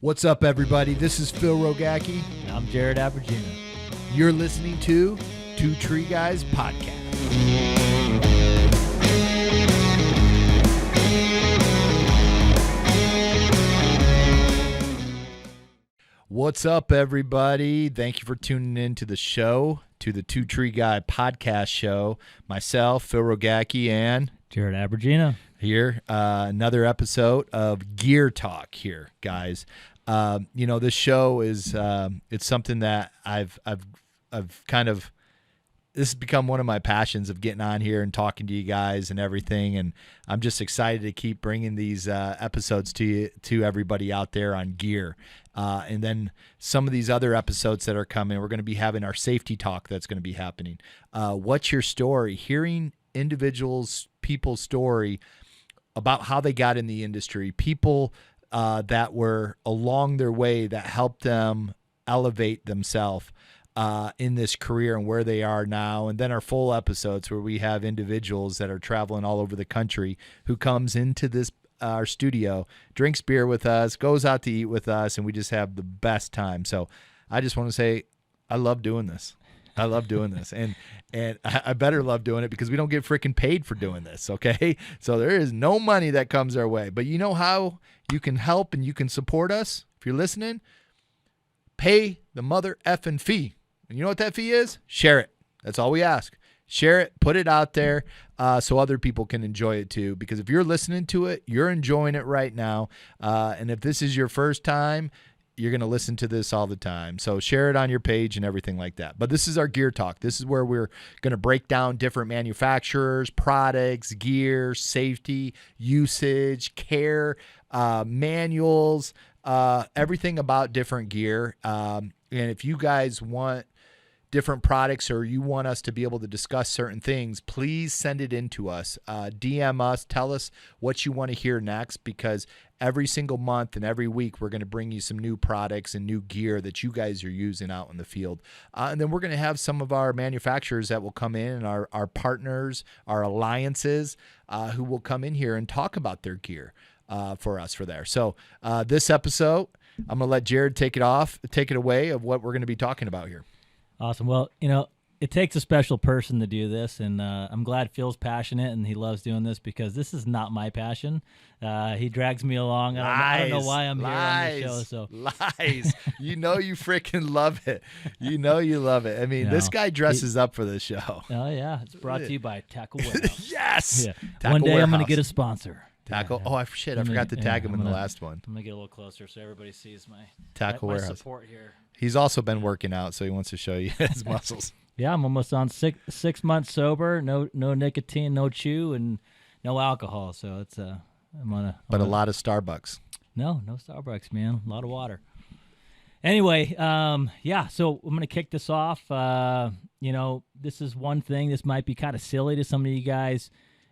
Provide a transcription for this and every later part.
What's up, everybody? This is Phil Rogacki. And I'm Jared Abergina. You're listening to Two Tree Guys Podcast. What's up, everybody? Thank you for tuning in to the show, to the Two Tree Guy Podcast show. Myself, Phil Rogacki, and Jared Abergina. Here, another episode of Gear Talk here, guys. This show is it's something that I've kind of, this has become one of my passions of getting on here and talking to you guys and everything, and I'm just excited to keep bringing these episodes to everybody out there on gear. And then some of these other episodes that are coming, we're going to be having our safety talk that's going to be happening. What's your story? Hearing people's story about how they got in the industry, people that were along their way that helped them elevate themselves in this career and where they are now. And then our full episodes where we have individuals that are traveling all over the country who comes into this our studio, drinks beer with us, goes out to eat with us, and we just have the best time. So I just want to say I love doing this. I love doing this, and I better love doing it because we don't get freaking paid for doing this, okay? So there is no money that comes our way. But you know how you can help and you can support us if you're listening? Pay the mother effing fee. And you know what that fee is? Share it. That's all we ask. Share it, put it out there so other people can enjoy it too. Because if you're listening to it, you're enjoying it right now. And if this is your first time, you're going to listen to this all the time. So share it on your page and everything like that. But this is our Gear Talk. This is where we're going to break down different manufacturers, products, gear, safety, usage, care, manuals, everything about different gear. And if you guys want different products or you want us to be able to discuss certain things, please send it in to us. DM us. Tell us what you want to hear next, because every single month and every week we're going to bring you some new products and new gear that you guys are using out in the field. And then we're going to have some of our manufacturers that will come in, and our partners, our alliances, who will come in here and talk about their gear for us for there. So this episode, I'm going to let Jared take it away of what we're going to be talking about here. Awesome. Well, it takes a special person to do this, and I'm glad Phil's passionate and he loves doing this, because this is not my passion. He drags me along. I don't know why I'm here on the show. So lies. You freaking love it. You know you love it. I mean, this guy dresses up for this show. Oh, yeah. It's brought to you by Tackle Warehouse. Yes. Yeah. One day I'm going to get a sponsor. Tackle. Oh, I forgot to tag him in the last one. I'm going to get a little closer so everybody sees my Warehouse support here. He's also been working out, so he wants to show you his muscles. Yeah, I'm almost on six months sober, no nicotine, no chew, and no alcohol. So it's I'm on a lot of Starbucks. No Starbucks, man. A lot of water. Anyway, so I'm gonna kick this off. This is one thing. This might be kind of silly to some of you guys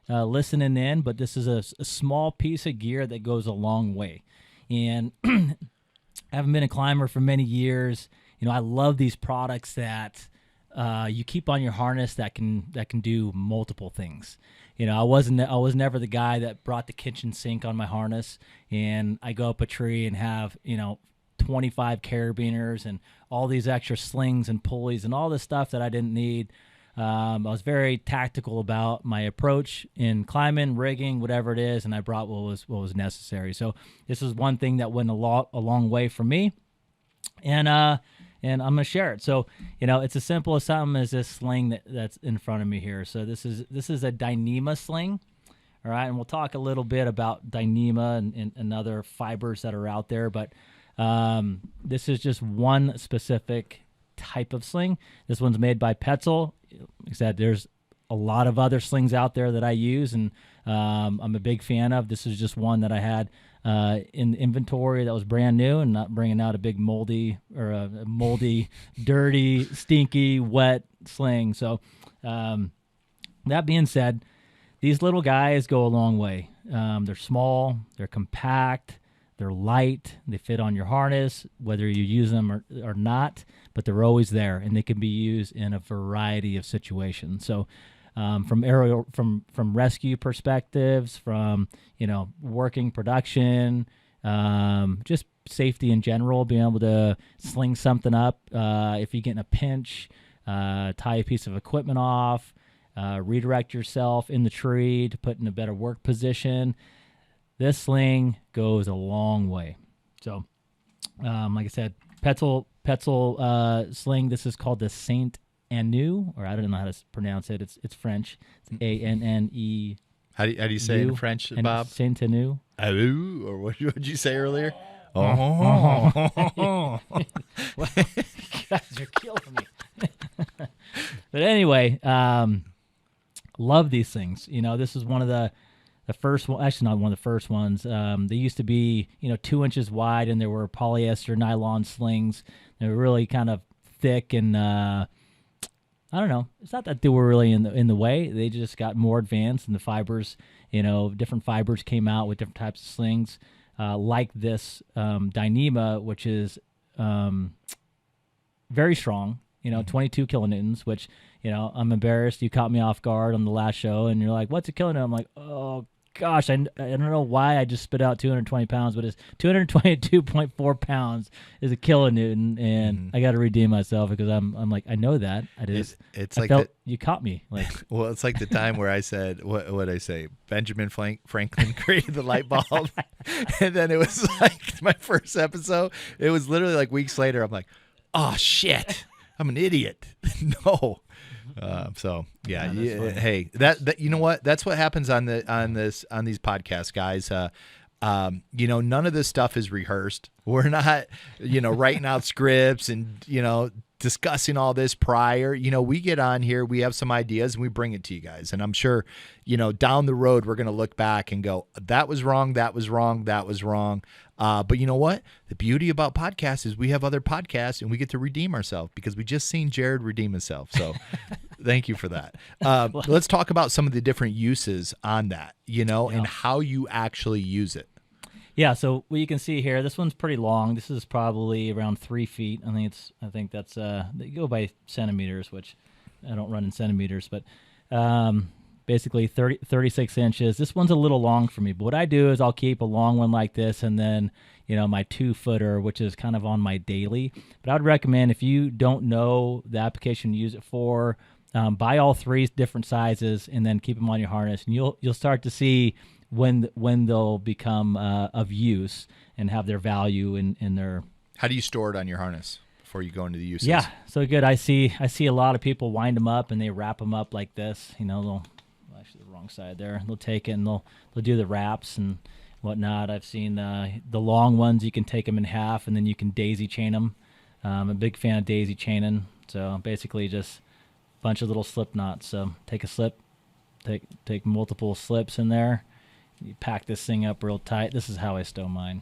listening in, but this is a small piece of gear that goes a long way. And I haven't been a climber for many years. I love these products that you keep on your harness that can do multiple things. I was never the guy that brought the kitchen sink on my harness, and I go up a tree and have 25 carabiners and all these extra slings and pulleys and all this stuff that I didn't need. I was very tactical about my approach in climbing, rigging, whatever it is, and I brought what was necessary. So this is one thing that went a long way for me, and I'm gonna share it. So it's as simple as something as this sling that's in front of me here. So this is a Dyneema sling, all right, and we'll talk a little bit about Dyneema and other fibers that are out there, but this is just one specific type of sling. This one's made by Petzl. Like I said, there's a lot of other slings out there that I use, and I'm a big fan of. This is just one that I had in inventory that was brand new, and not bringing out a big moldy, dirty, stinky, wet sling. So that being said, these little guys go a long way. They're small, they're compact, they're light, they fit on your harness, whether you use them or not, but they're always there, and they can be used in a variety of situations. So from rescue perspectives, from working production, just safety in general, being able to sling something up if you get in a pinch, tie a piece of equipment off, redirect yourself in the tree to put in a better work position. This sling goes a long way. So, like I said, Petzl sling. This is called the Saint Anu, or I don't know how to pronounce it. It's French. It's Anne. How do you say it in French, Bob? Saint Anu. Or what did you say earlier? Oh, guys are killing me. But anyway, love these things. This is one of the first one. Actually, not one of the first ones. They used to be 2 inches wide, and there were polyester nylon slings. They were really kind of thick, and I don't know. It's not that they were really in the way. They just got more advanced, and the fibers, different fibers came out with different types of slings, like this Dyneema, which is very strong. 22 kilonewtons, which I'm embarrassed. You caught me off guard on the last show, and you're like, "What's a kilonewton?" I'm like, "Oh gosh, I don't know why I just spit out 220 pounds, but it's 222.4 pounds is a kilonewton, and I got to redeem myself because I'm like, I know that. It's I like felt you caught me. Like, well, it's like the time where I said, what I say? Benjamin Franklin created the light bulb, and then it was like my first episode. It was literally like weeks later. I'm like, oh shit, I'm an idiot. No. So yeah, hey, that you know what? That's what happens on these podcasts, guys. None of this stuff is rehearsed. We're not, writing out scripts and discussing all this prior. We get on here, we have some ideas, and we bring it to you guys. And I'm sure, down the road, we're going to look back and go, that was wrong, that was wrong, that was wrong. But you know what? The beauty about podcasts is we have other podcasts, and we get to redeem ourselves because we just seen Jared redeem himself. So thank you for that. Let's talk about some of the different uses on that, and how you actually use it. Yeah, so what you can see here, this one's pretty long. This is probably around 3 feet. I think that's they go by centimeters, which I don't run in centimeters, but basically 36 inches. This one's a little long for me, but what I do is I'll keep a long one like this, and then my 2-footer, which is kind of on my daily. But I would recommend, if you don't know the application to use it for, buy all 3 different sizes and then keep them on your harness, and you'll start to see when they'll become of use and have their value in their. How do you store it on your harness before you go into the uses? Yeah, so good. I see a lot of people wind them up and they wrap them up like this. They'll actually the wrong side there. They'll take it and they'll do the wraps and whatnot. I've seen the long ones. You can take them in half and then you can daisy chain them. I'm a big fan of daisy chaining. So basically just a bunch of little slip knots. So take a slip, take multiple slips in there. You pack this thing up real tight. This is how I stow mine.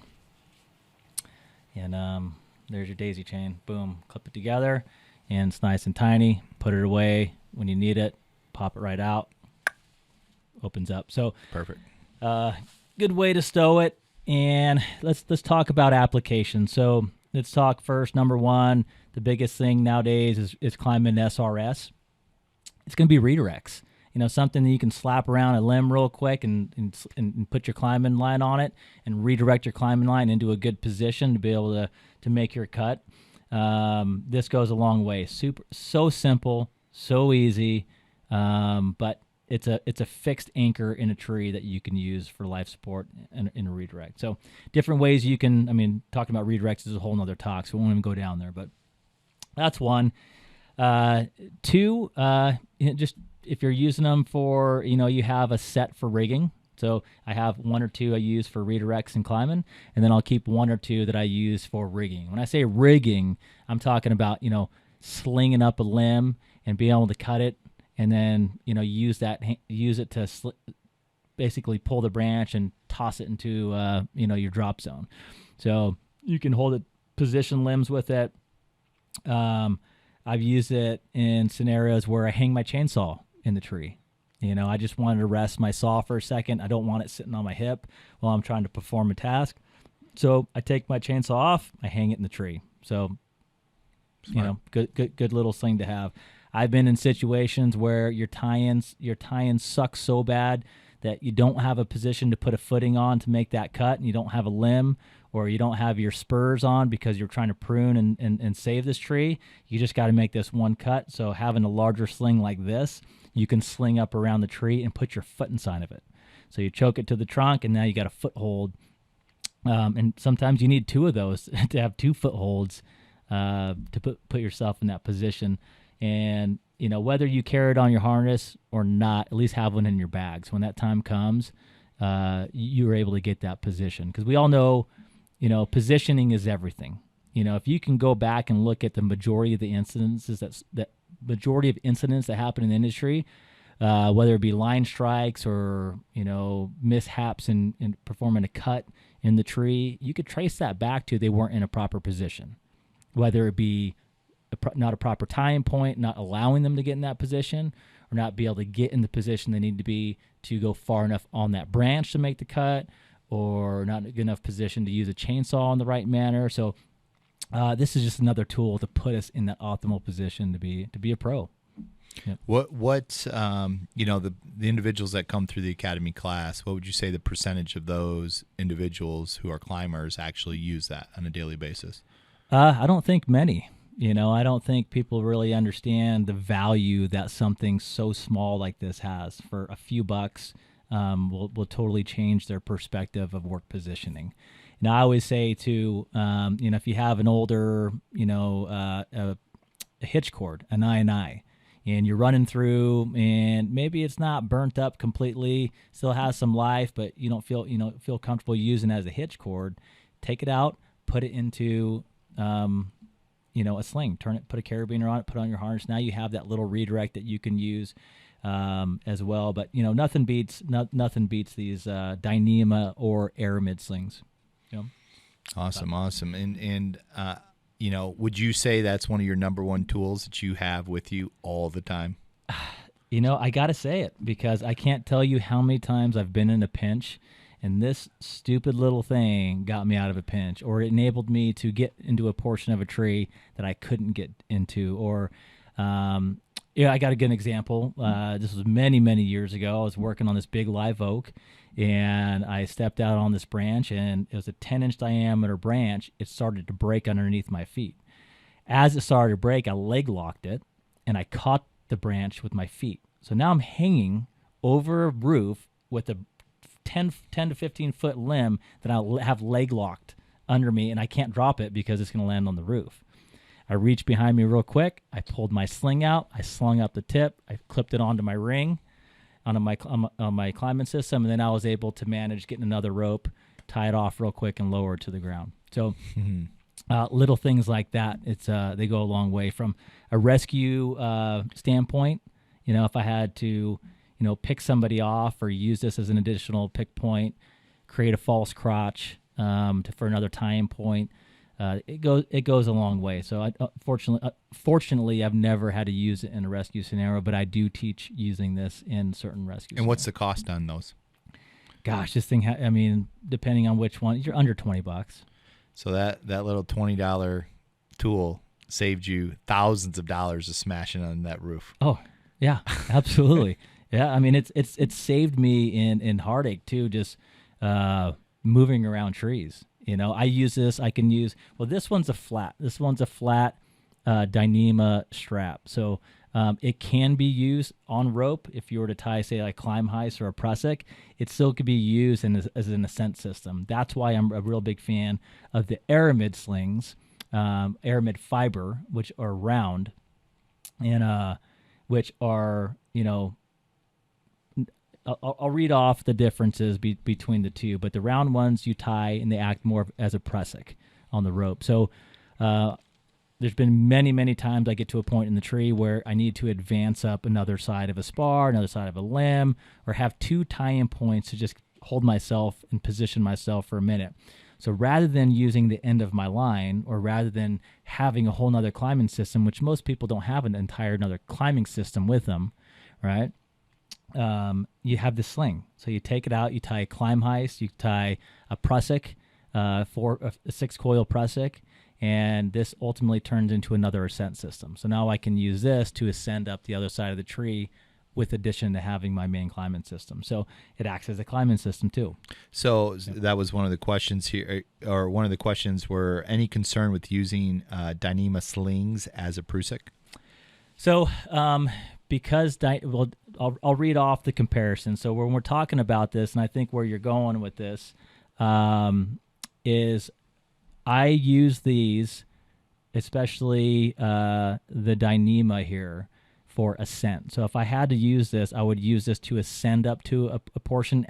And there's your daisy chain. Boom. Clip it together. And it's nice and tiny. Put it away when you need it. Pop it right out. Opens up. So perfect. Good way to stow it. And let's talk about application. So let's talk first. Number one, the biggest thing nowadays is climbing SRS. It's going to be redirects. Something that you can slap around a limb real quick and put your climbing line on it and redirect your climbing line into a good position to be able to make your cut. This goes a long way. So simple, so easy, but it's a fixed anchor in a tree that you can use for life support in a redirect. So different ways you can. Talking about redirects is a whole nother talk, so we won't even go down there. But that's one. 2, just if you're using them for, you have a set for rigging. So I have 1 or 2 I use for redirects and climbing, and then I'll keep 1 or 2 that I use for rigging. When I say rigging, I'm talking about, slinging up a limb and being able to cut it, and then, use it to basically pull the branch and toss it into, your drop zone. So you can hold it, position limbs with it. I've used it in scenarios where I hang my chainsaw in the tree. I just wanted to rest my saw for a second. I don't want it sitting on my hip while I'm trying to perform a task. So I take my chainsaw off, I hang it in the tree. So, Smart. Good little sling to have. I've been in situations where your tie-ins suck so bad that you don't have a position to put a footing on to make that cut, and you don't have a limb or you don't have your spurs on because you're trying to prune and save this tree, you just got to make this one cut. So having a larger sling like this, you can sling up around the tree and put your foot inside of it. So you choke it to the trunk, and now you got a foothold. And sometimes you need two of those to have two footholds to put yourself in that position. And whether you carry it on your harness or not, at least have one in your bag. So when that time comes, you are able to get that position. Because we all know, positioning is everything. If you can go back and look at the majority of the incidences that majority of incidents that happen in the industry, whether it be line strikes or mishaps in performing a cut in the tree, you could trace that back to they weren't in a proper position, whether it be not a proper tying point, not allowing them to get in that position, or not be able to get in the position they need to be to go far enough on that branch to make the cut, or not a good enough position to use a chainsaw in the right manner. So this is just another tool to put us in that optimal position to be a pro. Yep. What the individuals that come through the academy class, what would you say the percentage of those individuals who are climbers actually use that on a daily basis? I don't think many. I don't think people really understand the value that something so small like this has. For a few bucks, will totally change their perspective of work positioning. And I always say too, if you have an older, a hitch cord, an I&I, and you're running through, and maybe it's not burnt up completely, still has some life, but you don't feel comfortable using it as a hitch cord, take it out, put it into a sling, turn it, put a carabiner on it, put it on your harness. Now you have that little redirect that you can use as well. But nothing beats these Dyneema or Aramid slings. Awesome. And would you say that's one of your number one tools that you have with you all the time? I got to say it, because I can't tell you how many times I've been in a pinch and this stupid little thing got me out of a pinch, or it enabled me to get into a portion of a tree that I couldn't get into. Or, I got a good example. This was many, many years ago. I was working on this big live oak, and I stepped out on this branch, and it was a 10-inch diameter branch. It started to break underneath my feet. As it started to break, I leg locked it, and I caught the branch with my feet. So now I'm hanging over a roof with a 10 to 15 foot limb that I'll have leg locked under me, and I can't drop it because it's going to land on the roof. I reached behind me real quick. I pulled my sling out. I slung up the tip. I clipped it onto my ring, on my climbing system, and then I was able to manage getting another rope, tie it off real quick, and lower it to the ground. So little things like that, they go a long way. From a rescue standpoint, if I had to pick somebody off or use this as an additional pick point, create a false crotch for another tying point, it goes a long way. So fortunately, I've never had to use it in a rescue scenario, but I do teach using this in certain rescues. And what's the cost on those? Gosh, this thing, depending on which one, you're under $20. So that little $20 tool saved you thousands of dollars of smashing on that roof. Oh, yeah, absolutely. Yeah, it's saved me in heartache too, just moving around trees. I use this. I can use, this one's a flat. This one's a flat Dyneema strap. So it can be used on rope. If you were to tie, say, like climb heist or a prusik, it still could be used as an ascent system. That's why I'm a real big fan of the Aramid slings, Aramid fiber, which are round and which are, I'll read off the differences between the two, but the round ones you tie and they act more as a prusik on the rope. So there's been many, many times I get to a point in the tree where I need to advance up another side of a spar, another side of a limb, or have two tie-in points to just hold myself and position myself for a minute. So rather than using the end of my line, or rather than having a whole nother climbing system, which most people don't have an entire another climbing system with them, right? You have the sling. So you take it out, you tie a climb heist, you tie a prusik, a 6-coil prusik, and this ultimately turns into another ascent system. So now I can use this to ascend up the other side of the tree with addition to having my main climbing system. So it acts as a climbing system too. So that was one of the questions here, or one of the questions were any concern with using Dyneema Slings as a Prusik? So because, I'll read off the comparison. So when we're talking about this, and I think where you're going with this is I use these, especially the Dyneema here, for ascent. So if I had to use this, I would use this to ascend up to a portion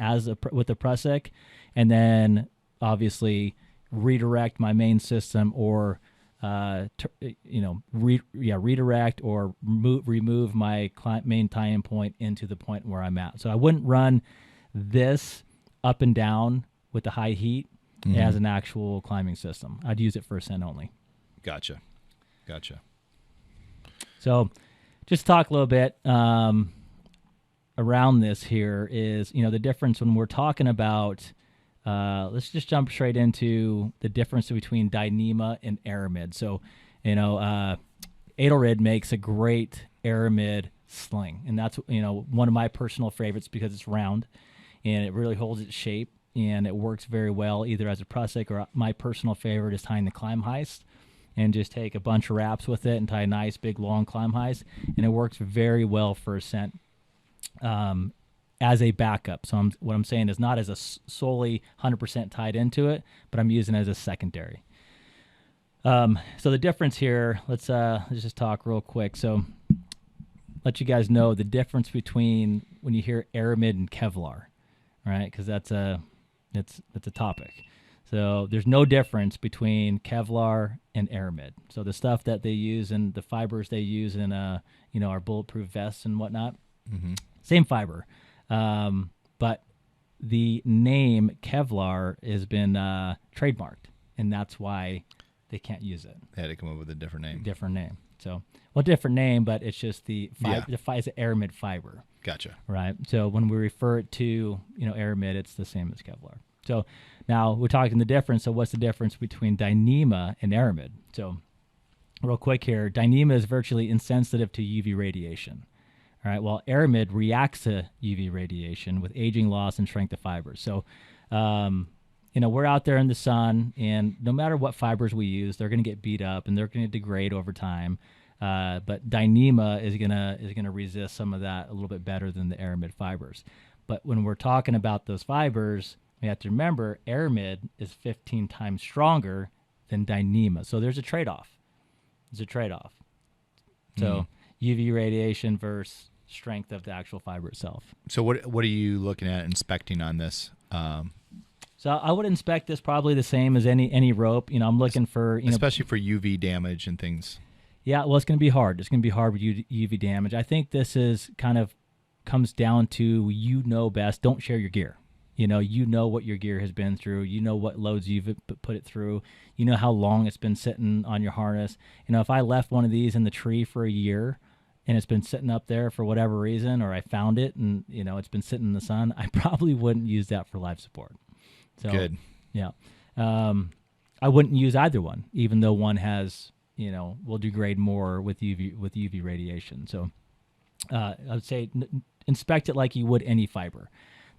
with a Prusik, and then obviously redirect my main system, or redirect or remove my main tie-in point into the point where I'm at. So I wouldn't run this up and down with the high heat as an actual climbing system. I'd use it for ascent only. Gotcha. So just talk a little bit around this here is, the difference when we're talking about, let's just jump straight into the difference between Dyneema and Aramid. So, Edelrid makes a great Aramid sling, and that's, one of my personal favorites because it's round and it really holds its shape and it works very well either as a Prusik, or my personal favorite is tying the climb heist and just take a bunch of wraps with it and tie a nice big long climb heist, and it works very well for ascent as a backup. So what I'm saying is not as a solely 100% tied into it, but I'm using it as a secondary. So the difference here, let's just talk real quick. So let you guys know the difference between when you hear Aramid and Kevlar, right? Because that's a topic. So there's no difference between Kevlar and Aramid. So the stuff that they use and the fibers they use in our bulletproof vests and whatnot, same fiber. But the name Kevlar has been trademarked, and that's why they can't use it. They had to come up with a different name. So, different name, but it's just the Aramid fiber. Gotcha. Right. So when we refer it to Aramid, it's the same as Kevlar. So now we're talking the difference. So what's the difference between Dyneema and Aramid? So real quick here, Dyneema is virtually insensitive to UV radiation. All right, while Aramid reacts to UV radiation with aging, loss, and strength of fibers. So, we're out there in the sun, and no matter what fibers we use, they're going to get beat up and they're going to degrade over time. But Dyneema is gonna resist some of that a little bit better than the Aramid fibers. But when we're talking about those fibers, we have to remember Aramid is 15 times stronger than Dyneema. So there's a trade-off. So UV radiation versus strength of the actual fiber itself. So what are you looking at inspecting on this? So I would inspect this probably the same as any rope. I'm looking for especially for UV damage and things. Yeah, well, it's going to be hard. It's going to be hard with UV damage. I think this is kind of comes down to best. Don't share your gear. You know what your gear has been through. You know what loads you've put it through. You know how long it's been sitting on your harness. If I left one of these in the tree for a year and it's been sitting up there for whatever reason, or I found it and it's been sitting in the sun, I probably wouldn't use that for life support. So, good. Yeah. I wouldn't use either one, even though one has, will degrade more with UV radiation. So I would say inspect it like you would any fiber.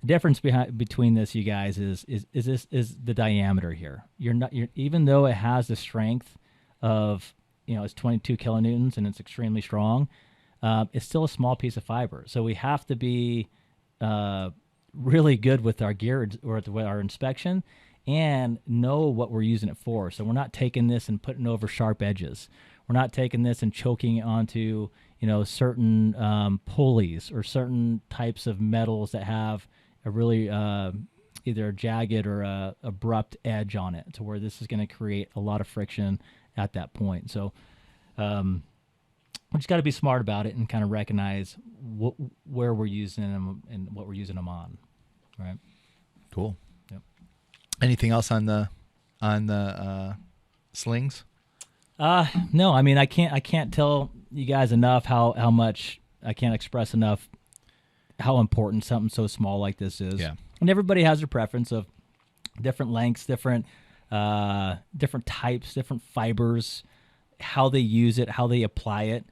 The difference between this, you guys, is the diameter here. Even though it has the strength of, it's 22 kilonewtons and it's extremely strong, it's still a small piece of fiber. So we have to be really good with our gear or with our inspection and know what we're using it for. So we're not taking this and putting over sharp edges. We're not taking this and choking onto, certain pulleys or certain types of metals that have a really either a jagged or a abrupt edge on it, to where this is going to create a lot of friction at that point. So we just got to be smart about it and kind of recognize where we're using them and what we're using them on. Right. Cool. Yep. Anything else on the slings? No, I mean, I can't tell you guys enough how much I can't express enough how important something so small like this is. Yeah. And everybody has their preference of different lengths, different types, different fibers, how they use it, how they apply it.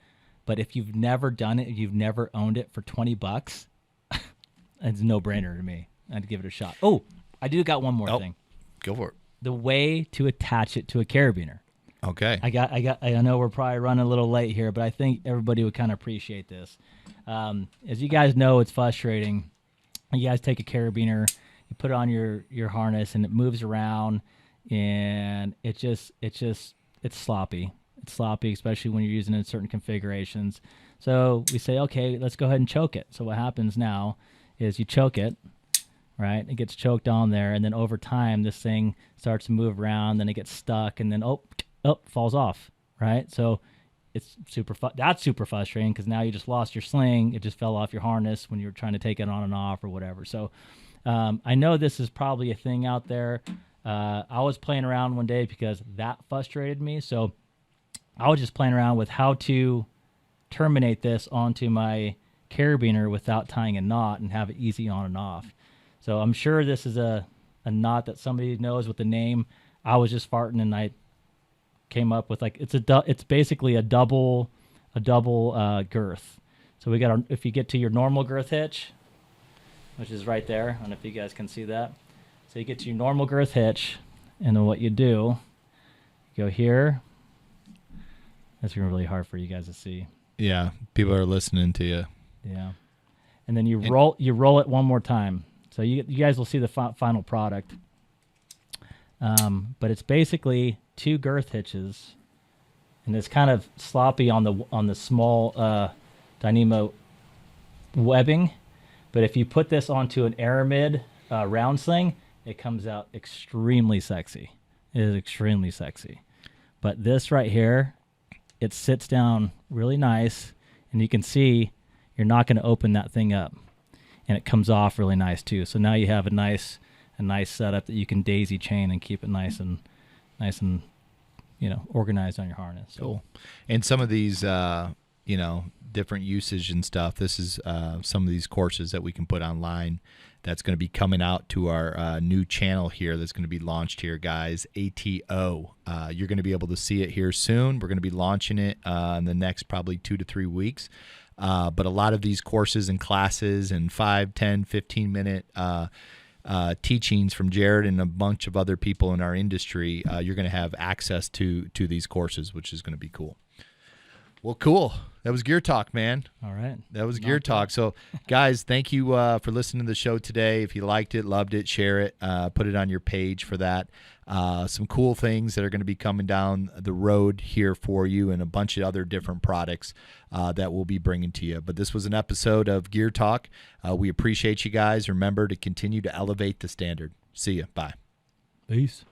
But if you've never done it, you've never owned it for $20, it's a no-brainer to me. I'd give it a shot. Oh, I do got one more thing. Go for it. The way to attach it to a carabiner. Okay. I know we're probably running a little late here, but I think everybody would kind of appreciate this. As you guys know, it's frustrating. You guys take a carabiner, you put it on your harness, and it moves around, and it's sloppy. It's sloppy, especially when you're using it in certain configurations. So we say, okay, let's go ahead and choke it. So what happens now is you choke it, right? It gets choked on there, and then over time, this thing starts to move around, then it gets stuck, and then falls off, right? So it's that's super frustrating because now you just lost your sling. It just fell off your harness when you were trying to take it on and off or whatever. So I know this is probably a thing out there. I was playing around one day because that frustrated me. So I was just playing around with how to terminate this onto my carabiner without tying a knot and have it easy on and off. So I'm sure this is a knot that somebody knows with the name. I was just farting and I came up with it's basically a double girth. So we got if you get to your normal girth hitch, which is right there. I don't know if you guys can see that. So you get to your normal girth hitch, and then what you do, you go here. That's really hard for you guys to see. Yeah, people are listening to you. Yeah, and then you roll it one more time. So you guys will see the final product. But it's basically 2 girth hitches, and it's kind of sloppy on the small Dyneema webbing. But if you put this onto an aramid round sling, it comes out extremely sexy. It is extremely sexy. But this right here, it sits down really nice, and you can see you're not going to open that thing up, and it comes off really nice too. So now you have a nice setup that you can daisy chain and keep it nice and organized on your harness. Cool. And some of these different usage and stuff, this is some of these courses that we can put online that's going to be coming out to our new channel here that's going to be launched here, guys. ATO. You're going to be able to see it here soon. We're going to be launching it in the next probably 2 to 3 weeks. But a lot of these courses and classes and 5, 10, 15-minute teachings from Jared and a bunch of other people in our industry, you're going to have access to these courses, which is going to be cool. Well, cool. That was Gear Talk, man. All right. That was Gear Talk. So, guys, thank you for listening to the show today. If you liked it, loved it, share it, put it on your page for that. Some cool things that are going to be coming down the road here for you, and a bunch of other different products that we'll be bringing to you. But this was an episode of Gear Talk. We appreciate you guys. Remember to continue to elevate the standard. See ya. Bye. Peace.